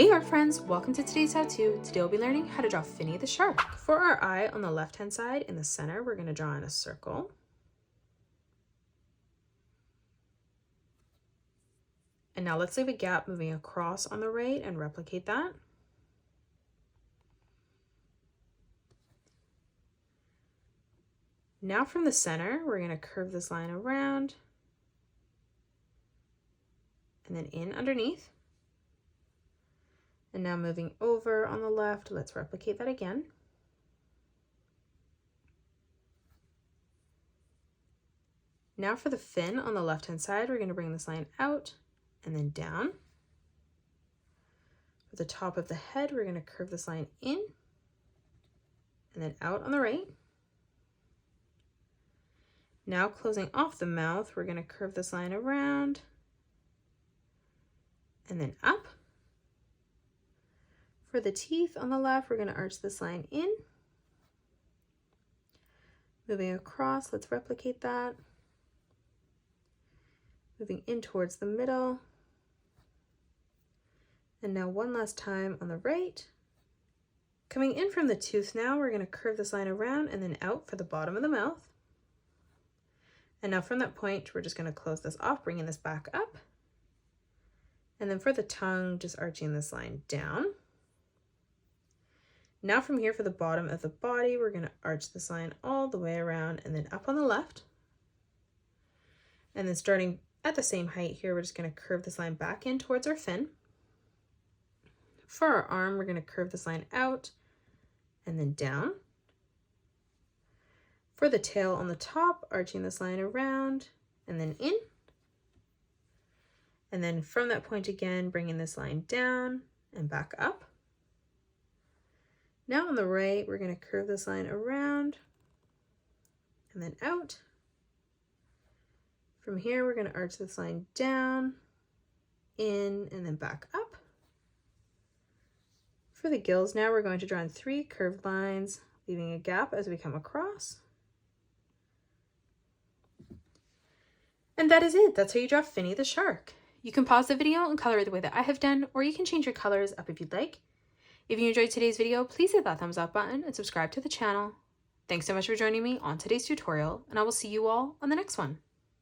Hey art friends, welcome to today's how-to. Today we'll be learning how to draw Finny the shark. For our eye on the left hand side in the center, we're going to draw in a circle. And now let's leave a gap moving across on the right and replicate that. Now from the center, we're going to curve this line around and then in underneath. And now moving over on the left, let's replicate that again. Now for the fin on the left-hand side, we're going to bring this line out and then down. For the top of the head, we're going to curve this line in and then out on the right. Now closing off the mouth, we're going to curve this line around and then up. For the teeth on the left, we're going to arch this line in. Moving across, let's replicate that. Moving in towards the middle. And now one last time on the right. Coming in from the tooth now, we're going to curve this line around and then out for the bottom of the mouth. And now from that point, we're just going to close this off, bringing this back up. And then for the tongue, just arching this line down. Now from here for the bottom of the body, we're going to arch this line all the way around and then up on the left. And then starting at the same height here, we're just going to curve this line back in towards our fin. For our arm, we're going to curve this line out and then down. For the tail on the top, arching this line around and then in. And then from that point again, bringing this line down and back up. Now on the right, we're going to curve this line around and then out. From here, we're going to arch this line down, in, and then back up. For the gills now, we're going to draw in 3 curved lines, leaving a gap as we come across. And that is it. That's how you draw Finny the shark. You can pause the video and color it the way that I have done, or you can change your colors up if you'd like. If you enjoyed today's video, please hit that thumbs up button and subscribe to the channel. Thanks so much for joining me on today's tutorial, and I will see you all on the next one.